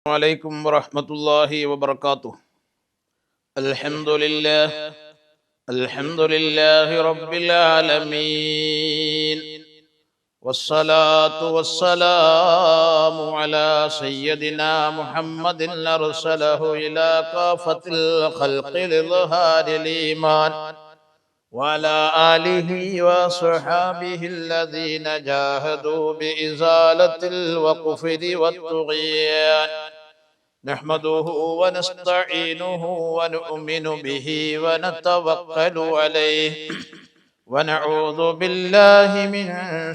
عليكم ورحمة الله وبركاته. الحمد لله رب العالمين، والصلاة والسلام على سيدنا محمد أرسله إلى كافة الخلق لإظهار الإيمان، وعلى آله وصحابه الذين جاهدوا بإزالة الكفر والطغيان. نحمده ونستعينه ونؤمن به ونتوكل عليه، ونعوذ بالله من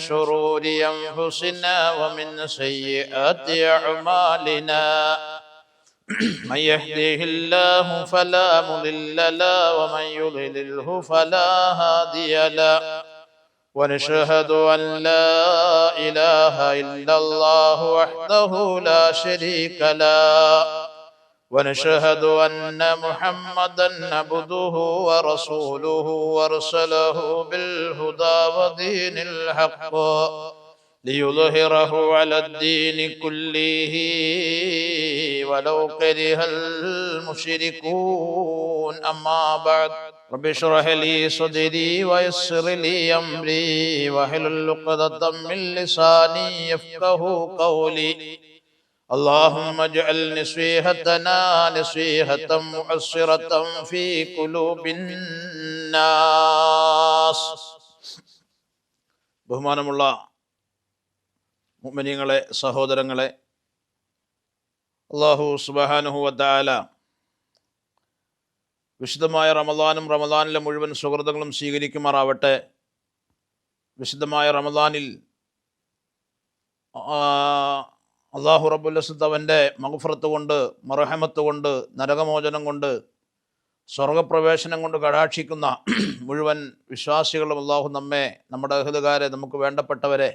شرور أنفسنا ومن سيئات أعمالنا. من يهده الله فلا مضل له ومن يضلله فلا هادي له، ونشهد أن لا إله إلا الله وحده لا شريك له، ونشهد أن محمدا عبده ورسوله أرسله بالهدى ودين الحق ليظهره على الدين كله ولو كره المشركون. أما بعد، رب اشرح لي صدري ويسر لي أمري واحلل عقدة من لساني يفقهوا قولي. اللهم اجعل نصيحتنا نصيحة مؤثرة في قلوب الناس. ബഹുമാനമുള്ള മുഅ്മിനീങ്ങളെ, സഹോദരങ്ങളെ, അല്ലാഹു സുബ്ഹാനഹു വ തആല വിശുദ്ധമായ റമദാനും റമദാനിലെ മുഴുവൻ സുഹൃത്തുക്കളും സ്വീകരിക്കുമാറാവട്ടെ. വിശുദ്ധമായ റമദാനിൽ അള്ളാഹു റബ്ബുൽ ഇസ്സത്ത് അവൻ്റെ മഗ്ഫിറത്ത് കൊണ്ട്, മർഹമത്ത് കൊണ്ട്, നരകമോചനം കൊണ്ട്, സ്വർഗപ്രവേശനം കൊണ്ട് കടാക്ഷിക്കുന്ന മുഴുവൻ വിശ്വാസികളും അള്ളാഹു നമ്മെ, നമ്മുടെ അഹ്ലുകാരെ, നമുക്ക് വേണ്ടപ്പെട്ടവരെ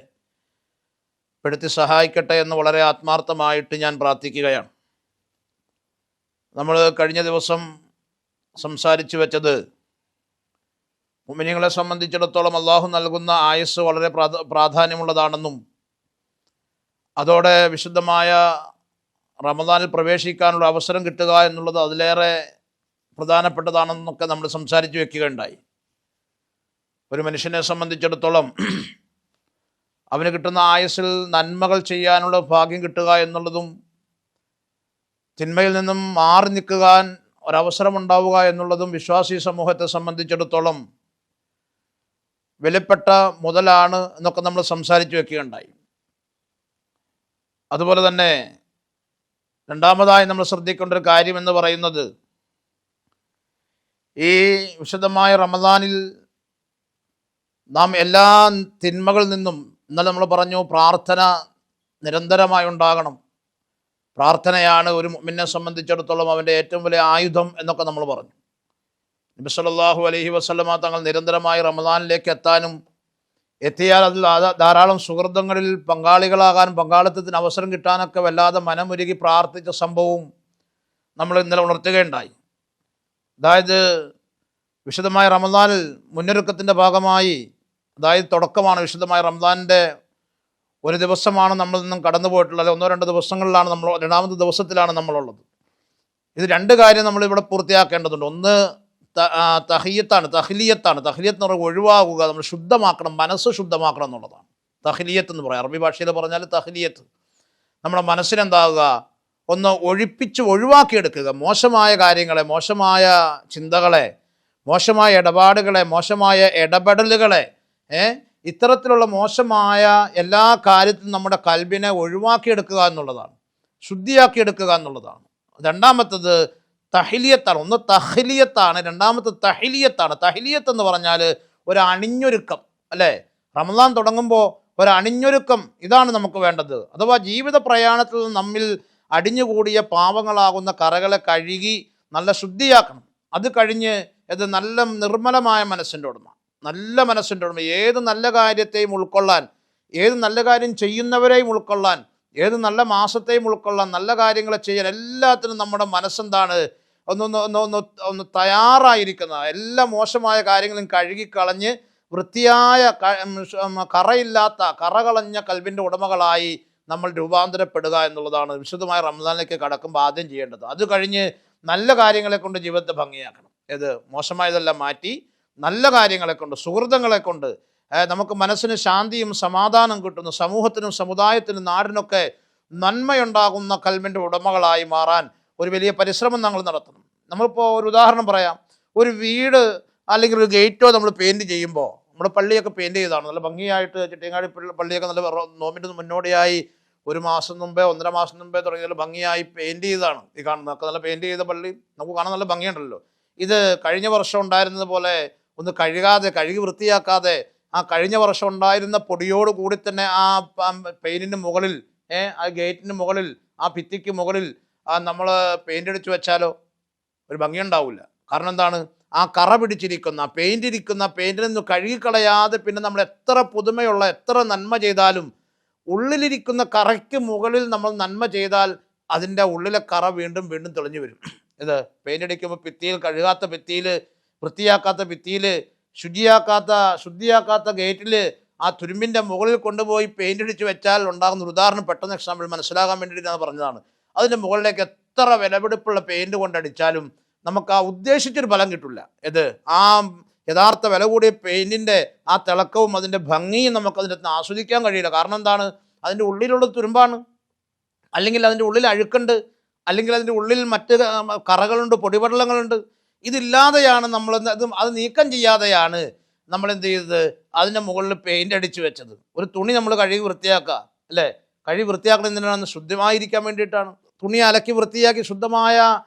പെടുത്തി സഹായിക്കട്ടെ എന്ന് വളരെ ആത്മാർത്ഥമായിട്ട് ഞാൻ പ്രാർത്ഥിക്കുകയാണ്. നമ്മൾ കഴിഞ്ഞ ദിവസം സംസാരിച്ചു വെച്ചത്, മുഅ്മിനീങ്ങളെ സംബന്ധിച്ചിടത്തോളം അള്ളാഹു നൽകുന്ന ആയുസ് വളരെ പ്രാധാന്യമുള്ളതാണെന്നും അതോടെ വിശുദ്ധമായ റമദാനിൽ പ്രവേശിക്കാനുള്ള അവസരം കിട്ടുക എന്നുള്ളത് അതിലേറെ പ്രധാനപ്പെട്ടതാണെന്നൊക്കെ നമ്മൾ സംസാരിച്ചു വെക്കുകയുണ്ടായി. ഒരു മനുഷ്യനെ സംബന്ധിച്ചിടത്തോളം അവന് കിട്ടുന്ന ആയുസ്സിൽ നന്മകൾ ചെയ്യാനുള്ള ഭാഗ്യം കിട്ടുക എന്നുള്ളതും തിന്മയിൽ നിന്നും മാറി നിൽക്കാൻ ഒരവസരമുണ്ടാവുക എന്നുള്ളതും വിശ്വാസി സമൂഹത്തെ സംബന്ധിച്ചിടത്തോളം വിലപ്പെട്ട മുതലാണ് എന്നൊക്കെ നമ്മൾ സംസാരിച്ചു വെക്കുകയുണ്ടായി. അതുപോലെ തന്നെ രണ്ടാമതായി നമ്മൾ ശ്രദ്ധിക്കേണ്ട ഒരു കാര്യം എന്ന് പറയുന്നത്, ഈ വിശുദ്ധമായ റമദാനിൽ നാം എല്ലാ തിന്മകളിൽ നിന്നും, ഇന്നലെ നമ്മൾ പറഞ്ഞു, പ്രാർത്ഥന നിരന്തരമായി ഉണ്ടാകണം. പ്രാർത്ഥനയാണ് ഒരു മുഅ്മിനെ സംബന്ധിച്ചിടത്തോളം അവൻ്റെ ഏറ്റവും വലിയ ആയുധം എന്നൊക്കെ നമ്മൾ പറഞ്ഞു. നബി സല്ലല്ലാഹു അലൈഹി വസല്ലമ തങ്ങൾ നിരന്തരമായി റമദാനിലേക്ക് എത്താനും എത്തിയാൽ അതിൽ ധാരാളം സുഹൃത്തുക്കളിൽ പങ്കാളികളാകാനും പങ്കാളിത്തത്തിന് അവസരം കിട്ടാനൊക്കെ വല്ലാതെ മനമുരുകി പ്രാർത്ഥിച്ച സംഭവവും നമ്മൾ ഇന്നലെ ഉണർത്തുകയുണ്ടായി. അതായത് വിശുദ്ധമായ റമദാനിൽ മുന്നൊരുക്കത്തിൻ്റെ ഭാഗമായി, അതായത് തുടക്കമാണ്, വിശുദ്ധമായ റമദാനിൻ്റെ ഒരു ദിവസമാണ് നമ്മൾ നിന്നും കടന്നു പോയിട്ടുള്ളത്. ഒന്നോ രണ്ടോ ദിവസങ്ങളിലാണ് നമ്മൾ, രണ്ടാമത്തെ ദിവസത്തിലാണ് നമ്മളുള്ളത്. ഇത് രണ്ട് കാര്യം നമ്മളിവിടെ പൂർത്തിയാക്കേണ്ടതുണ്ട്. ഒന്ന് തഹ്ലിയത്താണ്. തഹ്ലിയത്ത് എന്ന് പറഞ്ഞാൽ ഒഴിവാകുക, നമ്മൾ ശുദ്ധമാക്കണം, മനസ്സ് ശുദ്ധമാക്കണം എന്നുള്ളതാണ് തഹ്ലിയത്ത് എന്ന് പറയാം. അറബി ഭാഷയിൽ പറഞ്ഞാൽ തഹ്ലിയത്ത്. നമ്മുടെ മനസ്സിനെന്താകുക, ഒന്ന് ഒഴിവാക്കിയെടുക്കുക. മോശമായ കാര്യങ്ങളെ, മോശമായ ചിന്തകളെ, മോശമായ ഇടപാടുകളെ, മോശമായ ഇടപെടലുകളെ, ഇത്തരത്തിലുള്ള മോശമായ എല്ലാ കാര്യത്തിലും നമ്മുടെ കൽബിനെ ഒഴിവാക്കിയെടുക്കുക എന്നുള്ളതാണ്, ശുദ്ധിയാക്കിയെടുക്കുക എന്നുള്ളതാണ്. രണ്ടാമത്തത് തഹ്ലിയത്താണ്. ഒന്ന് തഹ്ലിയത്താണ്, രണ്ടാമത്തെ തഹ്ലിയത്താണ്. തഹ്ലിയത്ത് എന്ന് പറഞ്ഞാൽ ഒരു അണിഞ്ഞൊരുക്കം, അല്ലേ? റമദാൻ തുടങ്ങുമ്പോൾ ഒരു അണിഞ്ഞൊരുക്കം, ഇതാണ് നമുക്ക് വേണ്ടത്. അഥവാ ജീവിത പ്രയാണത്തിൽ നമ്മിൽ അടിഞ്ഞുകൂടിയ പാവങ്ങളാകുന്ന കറകളെ കഴുകി നല്ല ശുദ്ധിയാക്കണം. അത് കഴിഞ്ഞ് ഇത് നല്ല നിർമ്മലമായ മനസ്സിൻ്റെ ഉടമ, നല്ല മനസ്സിൻ്റെ ഉടമ, ഏത് നല്ല കാര്യത്തെയും ഉൾക്കൊള്ളാൻ, ഏത് നല്ല കാര്യം ചെയ്യുന്നവരെയും ഉൾക്കൊള്ളാൻ, ഏത് നല്ല മാസത്തെയും ഉൾക്കൊള്ളാൻ, നല്ല കാര്യങ്ങളെ ചെയ്യാൻ, എല്ലാത്തിനും നമ്മുടെ മനസ്സെന്താണ്, ഒന്ന് തയ്യാറായിരിക്കുന്ന, എല്ലാ മോശമായ കാര്യങ്ങളും കഴുകിക്കളഞ്ഞ് വൃത്തിയായ കറയില്ലാത്ത, കറകളഞ്ഞ കൽബിൻ്റെ ഉടമകളായി നമ്മൾ രൂപാന്തരപ്പെടുക എന്നുള്ളതാണ് വിശുദ്ധമായ റമദാനിലേക്ക് കടക്കുമ്പോൾ ആദ്യം ചെയ്യേണ്ടത്. അത് കഴിഞ്ഞ് നല്ല കാര്യങ്ങളെ കൊണ്ട് ജീവിതത്തെ ഭംഗിയാക്കണം. ഏത് മോശമായതെല്ലാം മാറ്റി നല്ല കാര്യങ്ങളെ കൊണ്ട്, സുഹൃത്തുക്കളെ കൊണ്ട് നമുക്ക് മനസ്സിന് ശാന്തിയും സമാധാനം കിട്ടുന്നു. സമൂഹത്തിനും സമുദായത്തിനും നാടിനൊക്കെ നന്മയുണ്ടാകുന്ന കൽബിൻ്റെ ഉടമകളായി മാറാൻ ഒരു വലിയ പരിശ്രമം നമ്മൾ നടത്തണം. നമ്മളിപ്പോൾ ഒരു ഉദാഹരണം പറയാം. ഒരു വീട് അല്ലെങ്കിൽ ഒരു ഗേറ്റോ നമ്മൾ പെയിൻറ് ചെയ്യുമ്പോൾ, നമ്മുടെ പള്ളിയൊക്കെ പെയിൻറ് ചെയ്തതാണ് നല്ല ഭംഗിയായിട്ട്. ചിട്ടിയങ്ങാടി പള്ളിയൊക്കെ നല്ല നോമ്പിൻ്റെ മുന്നോടിയായി 1 മാസം മുമ്പേ 1.5 മാസം മുമ്പേ തുടങ്ങിയ ഭംഗിയായി പെയിൻറ് ചെയ്തതാണ്. ഈ കാണുന്നതൊക്കെ നല്ല പെയിൻറ് ചെയ്ത പള്ളി നമുക്ക് കാണാൻ നല്ല ഭംഗിയുണ്ടല്ലോ. ഇത് കഴിഞ്ഞ വർഷം ഉണ്ടായിരുന്നത് പോലെ ഒന്ന് കഴുകി വൃത്തിയാക്കാതെ ആ കഴിഞ്ഞ വർഷം ഉണ്ടായിരുന്ന പൊടിയോട് കൂടി തന്നെ ആ പെയിൻറ്റിൻ്റെ മുകളിൽ, ആ ഗേറ്റിന് മുകളിൽ, ആ ഭിത്തിക്ക് മുകളിൽ നമ്മൾ പെയിൻ്റ് അടിച്ച് വെച്ചാലോ ഒരു ഭംഗിയുണ്ടാവില്ല. കാരണം എന്താണ്? ആ കറ പിടിച്ചിരിക്കുന്ന പെയിൻറ്റിൽ നിന്ന് കഴുകിക്കളയാതെ പിന്നെ നമ്മൾ എത്ര പുതുമയുള്ള എത്ര നന്മ ചെയ്താലും ഉള്ളിലിരിക്കുന്ന കറയ്ക്ക് മുകളിൽ നമ്മൾ നന്മ ചെയ്താൽ അതിൻ്റെ ഉള്ളിലെ കറ വീണ്ടും വീണ്ടും തെളിഞ്ഞു വരും. ഇത് പെയിൻ്റ് അടിക്കുമ്പോൾ ഭിത്തിയിൽ, കഴുകാത്ത ഭിത്തിയിൽ, വൃത്തിയാക്കാത്ത ഭിത്തിയിൽ, ശുദ്ധിയാക്കാത്ത ഗേറ്റിൽ ആ തുരുമ്പിൻ്റെ മുകളിൽ കൊണ്ടുപോയി പെയിൻ്റ് അടിച്ച് വെച്ചാൽ ഉണ്ടാകുന്ന ഒരു ഉദാഹരണം പെട്ടെന്ന് എക്സാമ്പിൾ മനസ്സിലാകാൻ വേണ്ടിയിട്ട് ഞാൻ പറഞ്ഞതാണ്. അതിൻ്റെ മുകളിലേക്ക് എത്ര വിലപിടിപ്പുള്ള പെയിൻറ് കൊണ്ടടിച്ചാലും നമുക്ക് ആ ഉദ്ദേശിച്ചൊരു ഫലം കിട്ടില്ല. ആ യഥാർത്ഥ വില കൂടിയ പെയിൻറ്റിൻ്റെ ആ തിളക്കവും അതിൻ്റെ ഭംഗിയും നമുക്കതിൻ്റെ ആസ്വദിക്കാൻ കഴിയില്ല. കാരണം എന്താണ്? അതിൻ്റെ ഉള്ളിലുള്ള തുരുമ്പാണ്, അല്ലെങ്കിൽ അതിൻ്റെ ഉള്ളിൽ അഴുക്കുണ്ട്, അല്ലെങ്കിൽ അതിൻ്റെ ഉള്ളിൽ മറ്റ് കറകളുണ്ട്, പൊടിപടലങ്ങളുണ്ട്. ഇതില്ലാതെയാണ് നമ്മൾ അത് നീക്കം ചെയ്യാതെയാണ് നമ്മൾ എന്ത് ചെയ്തത്? അതിൻ്റെ മുകളിൽ പെയിൻ്റ് അടിച്ച് വെച്ചത്. ഒരു തുണി നമ്മൾ കഴുകി വൃത്തിയാക്കുക അല്ലേ? കഴുകി വൃത്തിയാക്കണം എന്തിനാണ്? ശുദ്ധമായിരിക്കാൻ വേണ്ടിയിട്ടാണ്. തുണി അലക്കി വൃത്തിയാക്കി ശുദ്ധമായ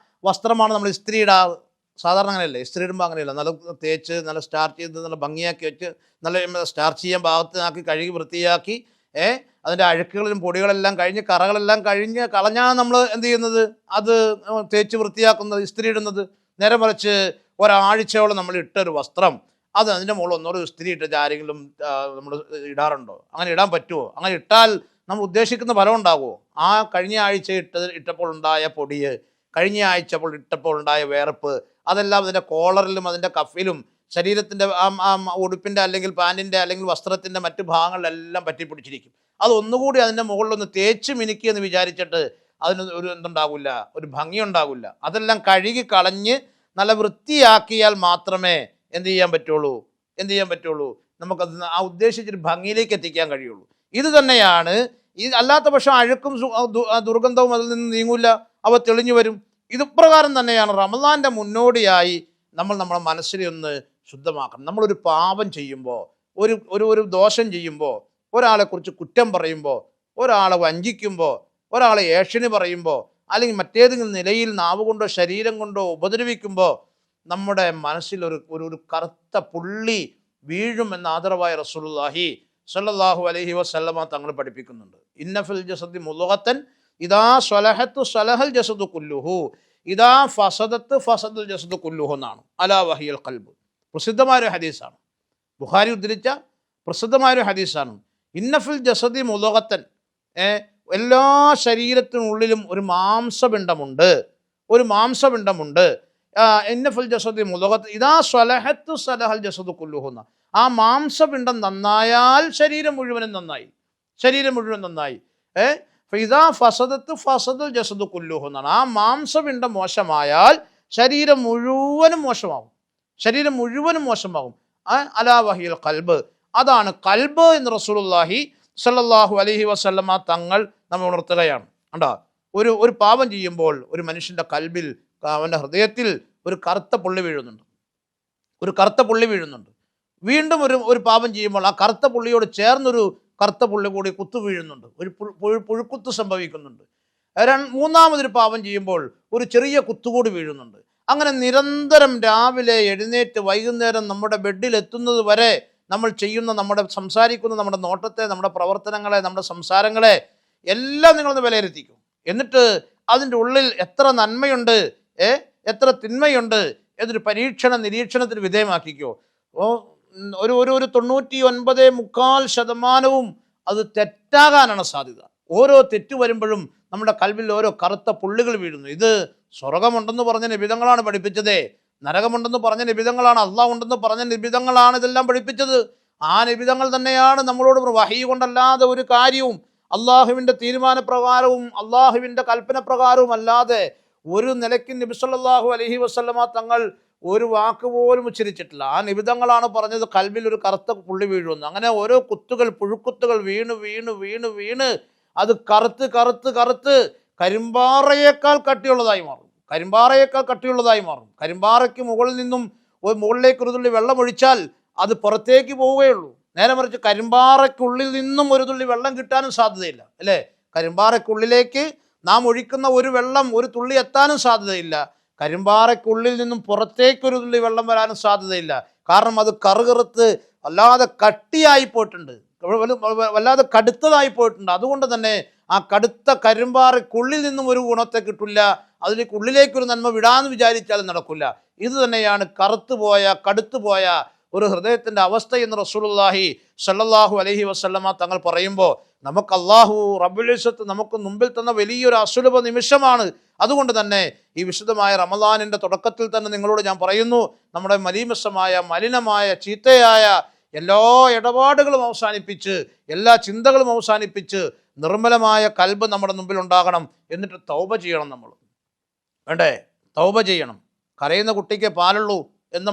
വസ്ത്രമാണ് നമ്മൾ ഇസ്ത്രി ഇടാറ്. സാധാരണ അങ്ങനെയല്ലേ? ഇസ്ത്രി ഇടുമ്പോൾ അങ്ങനെയല്ല. നല്ല തേച്ച് നല്ല സ്റ്റാർച്ച് ചെയ്ത് നല്ല ഭംഗിയാക്കി വെച്ച് നല്ല സ്റ്റാർച്ച് ചെയ്യാൻ ഭാഗത്തിനാക്കി കഴുകി വൃത്തിയാക്കി അതിൻ്റെ അഴുക്കുകളും പൊടികളെല്ലാം കഴിഞ്ഞ് കറകളെല്ലാം കളഞ്ഞാണ് നമ്മൾ എന്ത് ചെയ്യുന്നത്? അത് തേച്ച് വൃത്തിയാക്കുന്നത്, ഇസ്ത്രി ഇടുന്നത്. നേരെ മറിച്ച് ഒരാഴ്ചയോളം നമ്മൾ ഇട്ടൊരു വസ്ത്രം അത് അതിൻ്റെ മുകളിൽ ഒന്നോട് ഇസ്ത്രി ഇട്ടിട്ട് ആരെങ്കിലും നമ്മൾ ഇടാറുണ്ടോ? അങ്ങനെ ഇടാൻ പറ്റുമോ? അങ്ങനെ ഇട്ടാൽ നമ്മൾ ഉദ്ദേശിക്കുന്ന ഫലം ഉണ്ടാകുമോ? ആ കഴിഞ്ഞ ആഴ്ച ഇട്ടപ്പോൾ ഉണ്ടായ പൊടിയ്, കഴിഞ്ഞ ആഴ്ച ഇട്ടപ്പോൾ ഉണ്ടായ വേർപ്പ്, അതെല്ലാം അതിൻ്റെ കോളറിലും അതിൻ്റെ കഫിലും ശരീരത്തിൻ്റെ ഉടുപ്പിൻ്റെ അല്ലെങ്കിൽ പാൻറ്റിൻ്റെ അല്ലെങ്കിൽ വസ്ത്രത്തിൻ്റെ മറ്റു ഭാഗങ്ങളിലെല്ലാം പറ്റിപ്പിടിച്ചിരിക്കും. അതൊന്നുകൂടി അതിൻ്റെ മുകളിലൊന്ന് തേച്ച് മിനുക്കി എന്ന് വിചാരിച്ചിട്ട് അതിന് ഒരു എന്തുണ്ടാകില്ല, ഒരു ഭംഗി ഉണ്ടാകില്ല. അതെല്ലാം കഴുകി കളഞ്ഞ് നല്ല വൃത്തിയാക്കിയാൽ മാത്രമേ എന്ത് ചെയ്യാൻ പറ്റുള്ളൂ? നമുക്കത് ആ ഉദ്ദേശിച്ചൊരു ഭംഗിയിലേക്ക് എത്തിക്കാൻ കഴിയുള്ളൂ. ഇത് തന്നെയാണ്. അല്ലാത്ത പക്ഷം അഴുക്കും ദുർഗന്ധവും അതിൽ നിന്ന് നീങ്ങൂല, അവ തെളിഞ്ഞു വരും. ഇതുപ്രകാരം തന്നെയാണ് റമദാൻ്റെ മുന്നോടിയായി നമ്മുടെ മനസ്സിനെ ഒന്ന് ശുദ്ധമാക്കണം. നമ്മളൊരു പാപം ചെയ്യുമ്പോൾ, ഒരു ദോഷം ചെയ്യുമ്പോൾ, ഒരാളെക്കുറിച്ച് കുറ്റം പറയുമ്പോൾ, ഒരാളെ വഞ്ചിക്കുമ്പോൾ, ഒരാളെ ഏഷണി പറയുമ്പോൾ, അല്ലെങ്കിൽ മറ്റേതെങ്കിലും നിലയിൽ നാവ് കൊണ്ടോ ശരീരം കൊണ്ടോ ഉപദ്രവിക്കുമ്പോൾ നമ്മുടെ മനസ്സിൽ ഒരു കറുത്ത പുള്ളി വീഴുമെന്ന് ആദരവായ റസൂലുള്ളാഹി സ്വല്ലല്ലാഹു അലൈഹി വസല്ലമ തങ്ങൾ പഠിപ്പിക്കുന്നുണ്ട്. ഇന്ന ഫിൽ ജസദി മുദ്ഗത്തൻ ഇദാ സ്വലഹത്തു സ്വലഹൽ ജസദു കുല്ലുഹു ഇദാ ഫസദത്ത് ഫസദുൽ ജസദു കുല്ലുഹു എന്നാണ്. അലാ വഹിയൽ ഖൽബ്. പ്രസിദ്ധമായൊരു ഹദീസാണ്, ബുഖാരി ഉദ്ധരിച്ച പ്രസിദ്ധമായൊരു ഹദീസാണ്. ഇന്ന ഫിൽ ജസദി മുദ്ഗത്തൻ, എല്ലാ ശരീരത്തിനുള്ളിലും ഒരു മാംസപിണ്ഡമുണ്ട്. ഇന്ന ഫിൽ ജസദി മുദ്ഗത്ത് ഇദാ സ്വലഹത്തു സ്വലഹൽ ജസദു കുല്ലുഹു എന്ന. ആ മാംസപിണ്ഡം നന്നായാൽ ശരീരം മുഴുവനും നന്നായി. ഫിദാ ഫസദത്ത് ഫസദുൽ ജസദു കുല്ലുഹു എന്നാണ്. ആ മാംസപിണ്ഡം മോശമായാൽ ശരീരം മുഴുവനും മോശമാകും. അലാ വഹിയൽ ഖൽബ്. അതാണ് കൽബ് എന്ന് റസൂലുള്ളാഹി സ്വല്ലല്ലാഹു അലൈഹി വസല്ലമ തങ്ങൾ നമ്മൾ ഉണർത്തുകയാണ്. കണ്ടോ? ഒരു പാപം ചെയ്യുമ്പോൾ ഒരു മനുഷ്യൻ്റെ കൽബിൽ, അവൻ്റെ ഹൃദയത്തിൽ ഒരു കറുത്ത പുള്ളി വീഴുന്നുണ്ട്. വീണ്ടും ഒരു പാപം ചെയ്യുമ്പോൾ ആ കറുത്ത പുള്ളിയോട് ചേർന്നൊരു കറുത്ത പുള്ളി കൂടി കുത്തു വീഴുന്നുണ്ട്, ഒരു പുഴുക്കുത്ത് സംഭവിക്കുന്നുണ്ട്. മൂന്നാമതൊരു പാപം ചെയ്യുമ്പോൾ ഒരു ചെറിയ കുത്തുകൂടി വീഴുന്നുണ്ട്. അങ്ങനെ നിരന്തരം രാവിലെ എഴുന്നേറ്റ് വൈകുന്നേരം നമ്മുടെ ബെഡിൽ എത്തുന്നത് വരെ നമ്മൾ ചെയ്യുന്ന, സംസാരിക്കുന്ന നമ്മുടെ നോട്ടത്തെ, നമ്മുടെ പ്രവർത്തനങ്ങളെ, നമ്മുടെ സംസാരങ്ങളെ എല്ലാം നിങ്ങളൊന്ന് വിലയിരുത്തിക്കും. എന്നിട്ട് അതിൻ്റെ ഉള്ളിൽ എത്ര നന്മയുണ്ട്, എത്ര തിന്മയുണ്ട് എന്നൊരു നിരീക്ഷണത്തിന് വിധേയമാക്കിക്കോ. ഒരു 99.4% അത് തെറ്റാകാനാണ് സാധ്യത. ഓരോ തെറ്റ് വരുമ്പോഴും നമ്മുടെ കൽവിൽ ഓരോ കറുത്ത പുള്ളികൾ വീഴുന്നു. ഇത് സ്വർഗമുണ്ടെന്ന് പറഞ്ഞ നിബിധങ്ങളാണ് പഠിപ്പിച്ചത്, നരകമുണ്ടെന്ന് പറഞ്ഞ നിബിധങ്ങളാണ്, അള്ളാഹ് ഉണ്ടെന്ന് പറഞ്ഞ നിബിധങ്ങളാണ് ഇതെല്ലാം പഠിപ്പിച്ചത്. ആ നിബിധങ്ങൾ തന്നെയാണ് നമ്മളോട് വഹീ കൊണ്ടല്ലാതെ ഒരു കാര്യവും അള്ളാഹുവിൻ്റെ തീരുമാനപ്രകാരവും അള്ളാഹുവിൻ്റെ കൽപ്പന പ്രകാരവും അല്ലാതെ ഒരു നിലയ്ക്ക് നബി സല്ലല്ലാഹു അലൈഹി വസല്ലമ തങ്ങൾ ഒരു വാക്ക് പോലും ഉച്ചരിച്ചിട്ടില്ല. ആ നിബിധങ്ങളാണ് പറഞ്ഞത് കൽബിൽ ഒരു കറുത്ത പുള്ളി വീഴുമെന്ന്. അങ്ങനെ ഓരോ കുത്തുകൾ, പുഴുക്കുത്തുകൾ വീണ് വീണ് വീണ് വീണ് അത് കറുത്ത് കറുത്ത് കറുത്ത് കരിമ്പാറയേക്കാൾ കട്ടിയുള്ളതായി മാറും. കരിമ്പാറയേക്കാൾ കട്ടിയുള്ളതായി മാറും. കരിമ്പാറയ്ക്ക് മുകളിൽ നിന്നും മുകളിലേക്ക് ഒരു തുള്ളി വെള്ളം ഒഴിച്ചാൽ അത് പുറത്തേക്ക് പോവുകയുള്ളൂ. നേരെ മറിച്ച് കരിമ്പാറയ്ക്കുള്ളിൽ നിന്നും ഒരു തുള്ളി വെള്ളം കിട്ടാനും സാധ്യതയില്ല, അല്ലേ? കരിമ്പാറയ്ക്കുള്ളിലേക്ക് നാം ഒഴിക്കുന്ന ഒരു വെള്ളം ഒരു തുള്ളി എത്താനും സാധ്യതയില്ല. കരിമ്പാറയ്ക്കുള്ളിൽ നിന്നും പുറത്തേക്കൊരു തുള്ളി വെള്ളം വരാനും സാധ്യതയില്ല. കാരണം അത് കറുകറുത്ത് വല്ലാതെ കട്ടിയായി പോയിട്ടുണ്ട്, വല്ലാതെ കടുത്തതായി പോയിട്ടുണ്ട്. അതുകൊണ്ട് തന്നെ ആ കടുത്ത കരിമ്പാറയ്ക്കുള്ളിൽ നിന്നും ഒരു ഗുണത്തെ കിട്ടില്ല. അതിലേക്ക് ഉള്ളിലേക്കൊരു നന്മ വിടാന്ന് വിചാരിച്ചാലും നടക്കില്ല. ഇത് തന്നെയാണ് കറുത്തുപോയ കടുത്തുപോയ ഒരു ഹൃദയത്തിൻ്റെ അവസ്ഥ എന്ന് റസൂലുള്ളാഹി സ്വല്ലല്ലാഹു അലൈഹി വസല്ലമ തങ്ങൾ പറയുമ്പോൾ നമുക്ക് അല്ലാഹു റബ്ബുൽ ഇസ്സത്ത് നമുക്ക് മുമ്പിൽ തന്ന വലിയൊരു അസുലഭ നിമിഷമാണ്. അതുകൊണ്ട് തന്നെ ഈ വിശുദ്ധമായ റമദാനിൻ്റെ തുടക്കത്തിൽ തന്നെ നിങ്ങളോട് ഞാൻ പറയുന്നു, നമ്മുടെ മലീമസമായ മലിനമായ ചീത്തയായ എല്ലാ ഇടപാടുകളും അവസാനിപ്പിച്ച് എല്ലാ ചിന്തകളും അവസാനിപ്പിച്ച് നിർമ്മലമായ കൽബ് നമ്മുടെ മുമ്പിൽ ഉണ്ടാകണം. എന്നിട്ട് തൗബ ചെയ്യണം. നമ്മൾ വേണ്ടേ? തൗബ ചെയ്യണം. കരയുന്ന കുട്ടിക്ക് പാലുള്ളൂ എന്ന്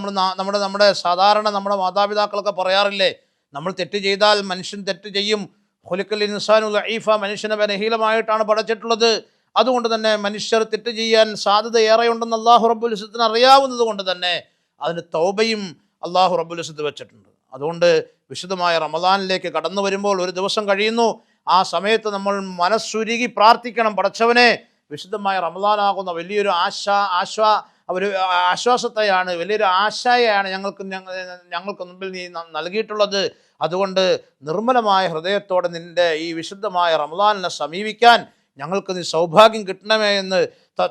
നമ്മുടെ സാധാരണ നമ്മുടെ മാതാപിതാക്കളൊക്കെ പറയാറില്ലേ? നമ്മൾ തെറ്റ് ചെയ്താൽ മനുഷ്യൻ തെറ്റ് ചെയ്യും. ഖുലിഖൽ ഇൻസാനു ലഈഫ, മനുഷ്യനെ ബലഹീനമായിട്ടാണ് പടച്ചിട്ടുള്ളത്. അതുകൊണ്ട് തന്നെ മനുഷ്യർ തെറ്റ് ചെയ്യാൻ സാധ്യത ഏറെയുണ്ടെന്ന് അല്ലാഹു റബ്ബുൽ ഇസ്സത്തിന് അറിയാവുന്നത് കൊണ്ട് തന്നെ അതിന് തൗബയും അല്ലാഹു റബ്ബുൽ ഇസ്സത്ത് വെച്ചിട്ടുണ്ട്. അതുകൊണ്ട് വിശുദ്ധമായ റമദാനിലേക്ക് കടന്നു വരുമ്പോൾ ഒരു ദിവസം കഴിയുന്നു. ആ സമയത്ത് നമ്മൾ മനസ്സുരുകി പ്രാർത്ഥിക്കണം, പടച്ചവനെ വിശുദ്ധമായ റമദാനാകുന്ന വലിയൊരു ആശ്വാസത്തെയാണ്, വലിയൊരു ആശയാണ് ഞങ്ങൾക്ക് മുമ്പിൽ നീ നൽകിയിട്ടുള്ളത്. അതുകൊണ്ട് നിർമ്മലമായ ഹൃദയത്തോടെ നിൻ്റെ ഈ വിശുദ്ധമായ റമദാനിനെ സമീപിക്കാൻ ഞങ്ങൾക്ക് നീ സൗഭാഗ്യം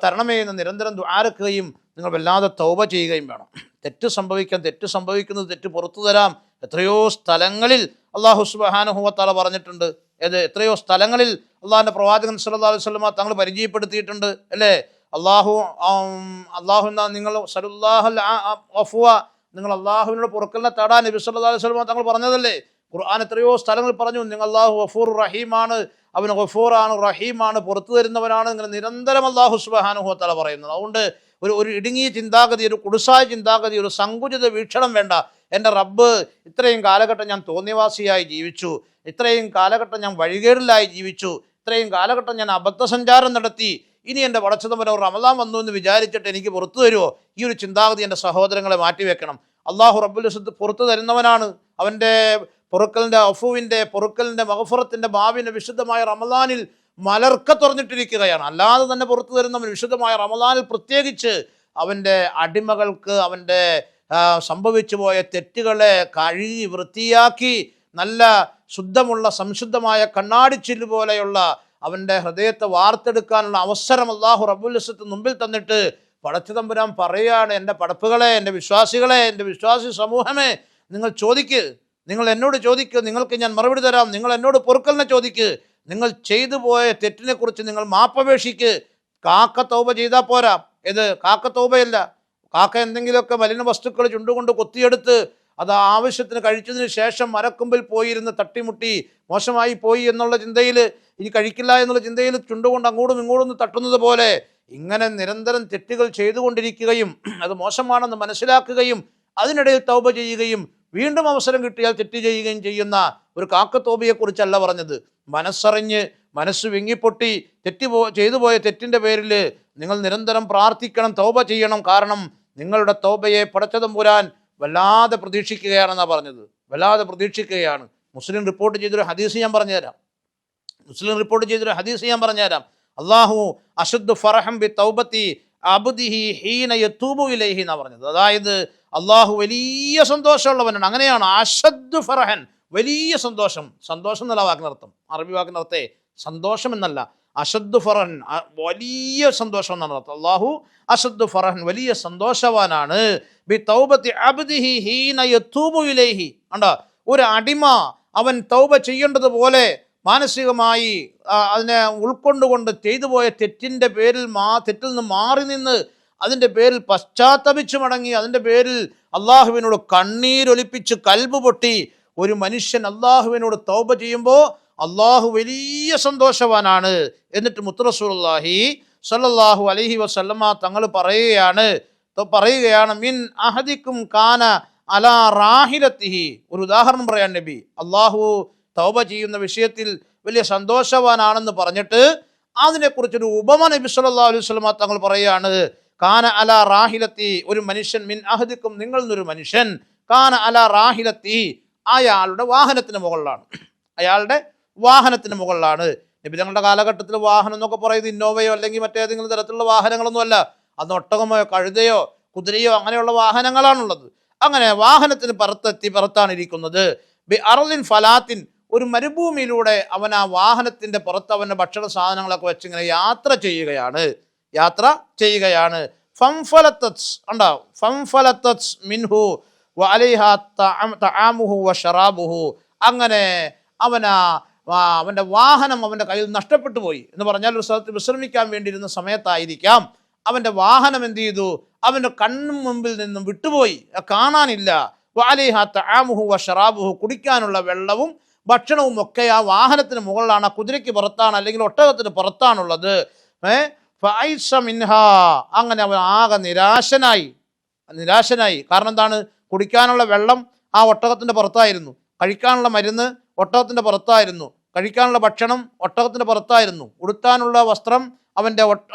തരണമേ എന്ന് നിരന്തരം ദുആരക്കുകയും നിങ്ങൾ വല്ലാതെ തൗബ ചെയ്യുകയും വേണം. തെറ്റ് സംഭവിക്കുന്നത് തെറ്റ് പുറത്തു തരാം. എത്രയോ സ്ഥലങ്ങളിൽ അല്ലാഹു സുബ്ഹാനഹു വ തആല പറഞ്ഞിട്ടുണ്ട്. എത്രയോ സ്ഥലങ്ങളിൽ അള്ളാഹിൻ്റെ പ്രവാചകൻ സല്ലല്ലാഹു അലൈഹി വസല്ലമ തങ്ങൾ പരിചയപ്പെടുത്തിയിട്ടുണ്ട്, അല്ലേ? അള്ളാഹു നിങ്ങൾ സല്ലല്ലാഹുൽ അഫ്വ, നിങ്ങൾ അള്ളാഹുവിനോട് പൊറുക്കലിനെ തേടാൻ നബി സല്ലല്ലാഹു അലൈഹി വസല്ലമ തങ്ങൾ പറഞ്ഞതല്ലേ? ഖുർആൻ എത്രയോ സ്ഥലങ്ങളിൽ പറഞ്ഞു, നിങ്ങൾ അള്ളാഹു ഗഫൂർ റഹീമാണ്, അവൻ ഗഫൂറാണ്, റഹീമാണ്, പുറത്തു തരുന്നവനാണ്. ഇങ്ങനെ നിരന്തരം അല്ലാഹു സുബ്ഹാനഹു വ തആല പറയുന്നത്. അതുകൊണ്ട് ഒരു ഇടുങ്ങിയ ചിന്താഗതി, ഒരു കുടുസായ ചിന്താഗതി, ഒരു സങ്കുചിത വീക്ഷണം വേണ്ട. എൻ്റെ റബ്ബ് ഇത്രയും കാലഘട്ടം ഞാൻ തോന്നിവാസിയായി ജീവിച്ചു, ഇത്രയും കാലഘട്ടം ഞാൻ വഴികേടിലായി ജീവിച്ചു, ഇത്രയും കാലഘട്ടം ഞാൻ അബദ്ധസഞ്ചാരം നടത്തി, ഇനി എൻ്റെ പടച്ചതമ്പുരാൻ റമദാൻ വന്നു എന്ന് വിചാരിച്ചിട്ട് എനിക്ക് പുറത്തു തരുമോ? ഈ ഒരു ചിന്താഗതി എൻ്റെ സഹോദരങ്ങളെ മാറ്റിവെക്കണം. അല്ലാഹു റബ്ബുൽ ഇസ്സത്ത് പുറത്തു തരുന്നവനാണ്. അവൻ്റെ പൊറുക്കലിൻ്റെ മഗ്ഫിറത്തിൻ്റെ ബാവിനെ വിശുദ്ധമായ റമദാനിൽ മലർക്ക തുറന്നിട്ടിരിക്കുകയാണ്. അല്ലാതെ തന്നെ പുറത്തു തരുന്നവൻ വിശുദ്ധമായ റമദാനിൽ പ്രത്യേകിച്ച് അവൻ്റെ അടിമകൾക്ക് അവൻ്റെ സംഭവിച്ചു പോയ തെറ്റുകളെ കഴുകി വൃത്തിയാക്കി നല്ല ശുദ്ധമുള്ള സംശുദ്ധമായ കണ്ണാടിച്ചില്ല് പോലെയുള്ള അവൻ്റെ ഹൃദയത്തെ വാർത്തെടുക്കാനുള്ള അവസരം അല്ലാഹു റബ്ബുൽ ഇസ്സത്ത് മുമ്പിൽ തന്നിട്ട് പടച്ചതമ്പുരാൻ പറയുകയാണ്, എൻ്റെ പടപ്പുകളെ, എൻ്റെ വിശ്വാസികളെ, എൻ്റെ വിശ്വാസി സമൂഹമേ, നിങ്ങൾ എന്നോട് ചോദിക്കുക, നിങ്ങൾക്ക് ഞാൻ മറുപടി തരാം. നിങ്ങൾ എന്നോട് പൊറുക്കലിനെ ചോദിക്ക്. നിങ്ങൾ ചെയ്തു പോയ തെറ്റിനെക്കുറിച്ച് നിങ്ങൾ മാപ്പപേക്ഷിക്ക്. കാക്ക തൗബ ചെയ്താൽ പോരാ. കാക്ക തൗബയല്ല. കാക്ക എന്തെങ്കിലുമൊക്കെ മലിന വസ്തുക്കൾ ചുണ്ടുകൊണ്ട് കൊത്തിയെടുത്ത് അത് ആവശ്യത്തിന് കഴിച്ചതിന് ശേഷം മരക്കൊമ്പിൽ പോയിരുന്ന് തട്ടിമുട്ടി മോശമായി പോയി എന്നുള്ള ചിന്തയിൽ, ഇനി കഴിക്കില്ല എന്നുള്ള ചിന്തയിൽ ചുണ്ടുകൊണ്ട് അങ്ങോട്ടും ഇങ്ങോട്ടും തട്ടുന്നത് പോലെ ഇങ്ങനെ നിരന്തരം തെറ്റുകൾ ചെയ്തുകൊണ്ടിരിക്കുകയും അത് മോശമാണെന്ന് മനസ്സിലാക്കുകയും അതിനിടയിൽ തൗബ ചെയ്യുകയും വീണ്ടും അവസരം കിട്ടിയാൽ തെറ്റ് ചെയ്യുകയും ചെയ്യുന്ന ഒരു കാക്കത്തോബയെക്കുറിച്ചല്ല പറഞ്ഞത്. മനസ്സറിഞ്ഞ് മനസ്സ് വിങ്ങിപ്പൊട്ടി ചെയ്തു പോയ തെറ്റിൻ്റെ പേരിൽ നിങ്ങൾ നിരന്തരം പ്രാർത്ഥിക്കണം, തൗബ ചെയ്യണം. കാരണം നിങ്ങളുടെ തൗബയെ പടച്ചതമ്പുരാൻ വല്ലാതെ പ്രതീക്ഷിക്കുകയാണെന്നാണ് പറഞ്ഞത്. വല്ലാതെ പ്രതീക്ഷിക്കുകയാണ്. മുസ്ലിം റിപ്പോർട്ട് ചെയ്തൊരു ഹദീസ് ഞാൻ പറഞ്ഞുതരാം. അല്ലാഹു അശദ്ദു ഫറഹം ബി തൗബത്തി അബ്ദിഹി ഹീന യതൂബു ഇലൈഹി എന്നാണ് പറഞ്ഞത്. അതായത് അള്ളാഹു വലിയ സന്തോഷമുള്ളവനാണ്. അങ്ങനെയാണ് അശദ്ദു ഫറഹൻ, വലിയ സന്തോഷം എന്നുള്ള വാക്കിനർത്ഥം, അറബി വാക്കിനർത്ഥേ സന്തോഷം എന്നല്ല, അശദ്ദു ഫറഹൻ വലിയ സന്തോഷം എന്നാണ് അർത്ഥം. അള്ളാഹു അശദ്ദു ഫറഹൻ വലിയ സന്തോഷവാനാണ്. ബി തൗബത്തി അബ്ദിഹി ഹീന യതൂബു ഇലൈഹി. കണ്ടോ, ഒരു അടിമ അവൻ തൗബ ചെയ്യേണ്ടതുപോലെ മാനസികമായി അതിനെ ഉൾക്കൊണ്ടുകൊണ്ട് ചെയ്തു പോയ തെറ്റിൽ നിന്ന് മാറി നിന്ന് അതിൻ്റെ പേരിൽ പശ്ചാത്തപിച്ചു മടങ്ങി അതിൻ്റെ പേരിൽ അള്ളാഹുവിനോട് കണ്ണീരൊലിപ്പിച്ച് കൽബ് പൊട്ടി ഒരു മനുഷ്യൻ അള്ളാഹുവിനോട് തൗബ ചെയ്യുമ്പോൾ അള്ളാഹു വലിയ സന്തോഷവാനാണ്. എന്നിട്ട് മുത്ത് റസൂലുള്ളാഹി സ്വല്ലല്ലാഹു അലൈഹി വസല്ലമ തങ്ങൾ പറയുകയാണ് മിൻ അഹദിക്കും കാന അലാ റാഹിലത്തിഹി. ഒരു ഉദാഹരണം പറയാൻ നബി, അള്ളാഹു തൗബ ചെയ്യുന്ന വിഷയത്തിൽ വലിയ സന്തോഷവാനാണെന്ന് പറഞ്ഞിട്ട് അതിനെക്കുറിച്ചൊരു ഉപമ നബി സല്ലല്ലാഹു അലൈഹി വസല്ലമ തങ്ങൾ പറയുകയാണ്, കാന അലാ റാഹിലത്തി, ഒരു മനുഷ്യൻ, മിൻ അഹദിക്കും, നിങ്ങൾ എന്നൊരു മനുഷ്യൻ, കാന അലാ റാഹിലത്തി, അയാളുടെ വാഹനത്തിന് മുകളിലാണ്, അയാളുടെ വാഹനത്തിന് മുകളിലാണ്. നബി തങ്ങളുടെ കാലഘട്ടത്തിൽ വാഹനം എന്നൊക്കെ പറയുന്നത് ഇന്നോവയോ അല്ലെങ്കിൽ മറ്റേതെങ്കിലും തരത്തിലുള്ള വാഹനങ്ങളൊന്നും അല്ല. അന്ന് ഒട്ടകമോ കഴുതയോ കുതിരയോ അങ്ങനെയുള്ള വാഹനങ്ങളാണുള്ളത്. അങ്ങനെ വാഹനത്തിന് പുറത്താണ് ഇരിക്കുന്നത്. ബി അർളിൻ ഫലാത്തിൻ, ഒരു മരുഭൂമിയിലൂടെ അവൻ ആ വാഹനത്തിന്റെ പുറത്ത് അവൻ്റെ ഭക്ഷണ സാധനങ്ങളൊക്കെ വെച്ചിങ്ങനെ യാത്ര ചെയ്യുകയാണ്. ഫംഫലത്തത് മിൻഹു വഅലൈഹാ തആമുഹു വശറാബുഹു. അങ്ങനെ അവൻ്റെ വാഹനം അവൻ്റെ കയ്യിൽ നഷ്ടപ്പെട്ടു പോയി എന്ന് പറഞ്ഞാൽ ഒരു സ്ഥലത്ത് വിശ്രമിക്കാൻ വേണ്ടിയിരുന്ന സമയത്തായിരിക്കാം. അവൻ്റെ വാഹനം എന്ത് ചെയ്തു? അവൻ്റെ കണ്ണു മുമ്പിൽ നിന്നും വിട്ടുപോയി, കാണാനില്ല. വഅലൈഹാ തആമുഹു വശറാബുഹു, കുടിക്കാനുള്ള വെള്ളവും ഭക്ഷണവും ഒക്കെ ആ വാഹനത്തിന് മുകളിലാണ്, കുതിരയ്ക്ക് പുറത്താണ് അല്ലെങ്കിൽ ഒട്ടകത്തിന് പുറത്താണുള്ളത്. ഫഅയ്സ മിൻഹാ, അങ്ങനെ അവൻ ആകെ നിരാശനായി. കാരണം എന്താണ്? കുടിക്കാനുള്ള വെള്ളം ആ ഒട്ടകത്തിൻ്റെ പുറത്തായിരുന്നു, കഴിക്കാനുള്ള മരുന്ന് ഒട്ടകത്തിൻ്റെ പുറത്തായിരുന്നു, കഴിക്കാനുള്ള ഭക്ഷണം ഒട്ടകത്തിൻ്റെ പുറത്തായിരുന്നു, ഉടുത്താനുള്ള വസ്ത്രം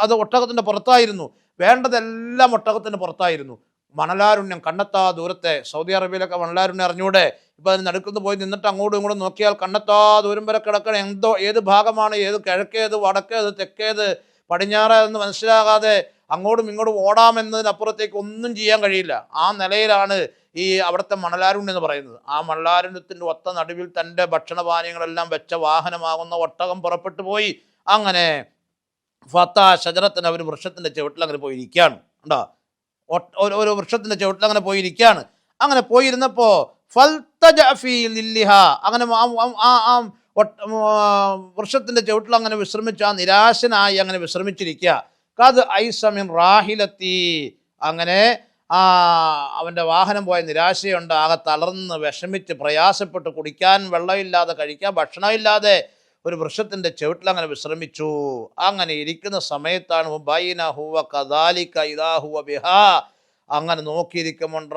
അത് ഒട്ടകത്തിൻ്റെ പുറത്തായിരുന്നു, വേണ്ടതെല്ലാം ഒട്ടകത്തിൻ്റെ പുറത്തായിരുന്നു. മണലാരുണ്യം, കണ്ണെത്താ ദൂരത്തെ, സൗദി അറേബ്യയിലൊക്കെ മണലാരുണ്യം അറിഞ്ഞൂടെ? ഇപ്പം അതിന് നടുക്കുന്ന പോയി നിന്നിട്ട് അങ്ങോട്ടും ഇങ്ങോട്ടും നോക്കിയാൽ കണ്ണെത്താ ദൂരം വരെ കിടക്കണം. ഏത് ഭാഗമാണ്, ഏത് കിഴക്കേത് വടക്കേത് തെക്കേത് പടിഞ്ഞാറ് എന്ന് മനസ്സിലാകാതെ അങ്ങോട്ടും ഇങ്ങോട്ടും ഓടാമെന്നതിനപ്പുറത്തേക്ക് ഒന്നും ചെയ്യാൻ കഴിയില്ല. ആ നിലയിലാണ് ഈ അവിടുത്തെ മണലാരുണ്യം എന്ന് പറയുന്നത്. ആ മണലാരുണ്യത്തിൻ്റെ ഒത്ത നടുവിൽ തൻ്റെ ഭക്ഷണപാനീയങ്ങളെല്ലാം വെച്ച വാഹനമാകുന്ന ഒട്ടകം പുറപ്പെട്ടു പോയി. അങ്ങനെ ഫത്താ ഷജറത്തിന്, അവർ വൃക്ഷത്തിൻ്റെ ചുവട്ടിൽ അങ്ങനെ പോയിരിക്കുകയാണ്. ഉണ്ടോ? ഒരു വൃക്ഷത്തിൻ്റെ ചുവട്ടിൽ അങ്ങനെ പോയിരിക്കുകയാണ്. അങ്ങനെ പോയിരുന്നപ്പോൾ അങ്ങനെ വൃക്ഷത്തിൻ്റെ ചുവട്ടിൽ അങ്ങനെ വിശ്രമിച്ച് ആ നിരാശനായി അങ്ങനെ വിശ്രമിച്ചിരിക്കുക. കത് ഐസമിൻ റാഹിലത്തി, അങ്ങനെ അവൻ്റെ വാഹനം പോയ നിരാശയുണ്ട്, ആകെ തളർന്ന് വിഷമിച്ച് പ്രയാസപ്പെട്ട് കുടിക്കാൻ വെള്ളമില്ലാതെ കഴിക്കാൻ ഭക്ഷണമില്ലാതെ ഒരു വൃക്ഷത്തിൻ്റെ ചുവട്ടിൽ അങ്ങനെ വിശ്രമിച്ചു. അങ്ങനെ ഇരിക്കുന്ന സമയത്താണ് അങ്ങനെ നോക്കിയിരിക്കുമ്പോണ്ട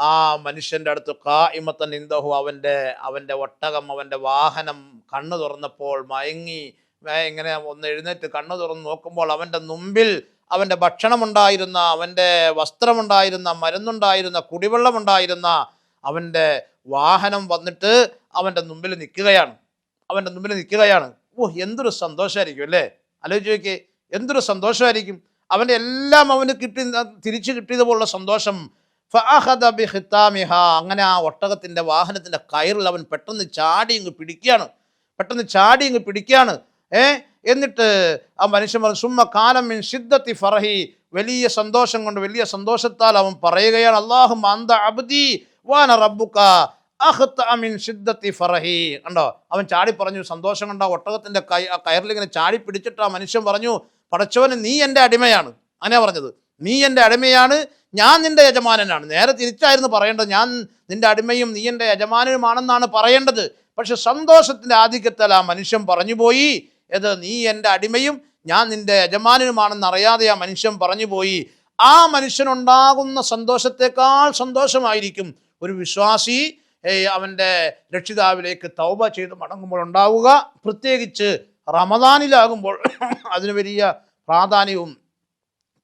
ആ മനുഷ്യൻ്റെ അടുത്ത് ഖായിമത്തൻ ഇൻദഹു, അവൻ്റെ ഒട്ടകം, അവൻ്റെ വാഹനം കണ്ണു തുറന്നപ്പോൾ മയങ്ങി ഇങ്ങനെ ഒന്ന് എഴുന്നേറ്റ് കണ്ണു തുറന്ന് നോക്കുമ്പോൾ അവൻ്റെ മുമ്പിൽ അവൻ്റെ ഭക്ഷണമുണ്ടായിരുന്ന, അവൻ്റെ വസ്ത്രമുണ്ടായിരുന്ന, മരുന്നുണ്ടായിരുന്ന, കുടിവെള്ളമുണ്ടായിരുന്ന അവൻ്റെ വാഹനം വന്നിട്ട് അവൻ്റെ മുമ്പിൽ നിൽക്കുകയാണ്. എന്തൊരു സന്തോഷമായിരിക്കും അല്ലേ? ആലോചിച്ച് നോക്കിയേ, എന്തൊരു സന്തോഷമായിരിക്കും. അവൻ്റെ എല്ലാം അവന് തിരിച്ചു കിട്ടിയതുപോലുള്ള സന്തോഷം. ഫഅഖദ ബിഖിതാമിഹ, അങ്ങനെ ആ ഒട്ടകത്തിൻ്റെ വാഹനത്തിൻ്റെ കയറിൽ അവൻ പെട്ടെന്ന് ചാടി ഇങ്ങ് പിടിക്കുകയാണ്. എന്നിട്ട് ആ മനുഷ്യൻ പറഞ്ഞു, സുമ്മ കാലം മിൻ ശിദ്ദത്തി ഫറഹി, വലിയ സന്തോഷം കൊണ്ട്, വലിയ സന്തോഷത്താൽ അവൻ പറയുകയാണ്, അല്ലാഹുമ്മ അന്ത അബ്ദി വാന റബ്ബുക അഖ്ത മിൻ ശിദ്ദത്തി ഫറഹി. കണ്ടോ? അവൻ ചാടി പറഞ്ഞു, സന്തോഷം കൊണ്ട് ആ ഒട്ടകത്തിൻ്റെ കയറിലിങ്ങനെ ചാടി പിടിച്ചിട്ട് ആ മനുഷ്യൻ പറഞ്ഞു, പടച്ചവന് നീ എൻ്റെ അടിമയാണ്. അങ്ങനെ പറഞ്ഞത്, നീ എൻ്റെ അടിമയാണ്, ഞാൻ നിൻ്റെ യജമാനനാണ്. നേരെ തിരിച്ചായിരുന്നു പറയേണ്ടത്, ഞാൻ നിൻ്റെ അടിമയും നീ എൻ്റെ യജമാനനുമാണെന്നാണ് പറയേണ്ടത്. പക്ഷെ സന്തോഷത്തിൻ്റെ ആധിക്യത്താൽ ആ മനുഷ്യൻ പറഞ്ഞുപോയി, നീ എൻ്റെ അടിമയും ഞാൻ നിൻ്റെ യജമാനനുമാണെന്ന് അറിയാതെ ആ മനുഷ്യൻ പറഞ്ഞുപോയി. ആ മനുഷ്യനുണ്ടാകുന്ന സന്തോഷത്തെക്കാൾ സന്തോഷമായിരിക്കും ഒരു വിശ്വാസി അവൻ്റെ രക്ഷിതാവിലേക്ക് തൗബ ചെയ്ത് മടങ്ങുമ്പോൾ ഉണ്ടാവുക. പ്രത്യേകിച്ച് റമദാനിലാകുമ്പോൾ അതിന് വലിയ പ്രാധാന്യവും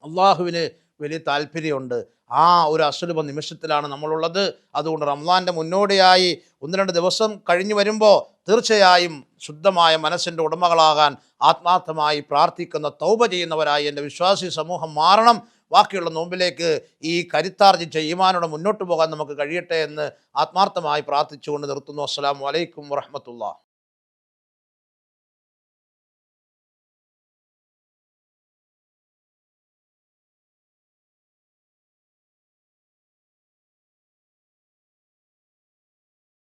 അള്ളാഹുവിന് വലിയ താല്പര്യമുണ്ട്. ആ ഒരു അസുലഭ നിമിഷത്തിലാണ് നമ്മളുള്ളത്. അതുകൊണ്ട് റമദാൻ്റെ മുന്നോടിയായി 1-2 ദിവസം കഴിഞ്ഞു വരുമ്പോൾ തീർച്ചയായും ശുദ്ധമായ മനസ്സിൻ്റെ ഉടമകളാകാൻ ആത്മാർത്ഥമായി പ്രാർത്ഥിക്കുന്ന തൗബ ചെയ്യുന്നവരായി എൻ്റെ വിശ്വാസി സമൂഹം മാറണം. ബാക്കിയുള്ള നോമ്പിലേക്ക് ഈ കരുത്താർജിച്ച ഈമാനോടെ മുന്നോട്ട് പോകാൻ നമുക്ക് കഴിയട്ടെ എന്ന് ആത്മാർത്ഥമായി പ്രാർത്ഥിച്ചുകൊണ്ട് നിർത്തുന്നു. അസ്സലാമു അലൈക്കും വറഹ്മത്തുള്ളാഹി.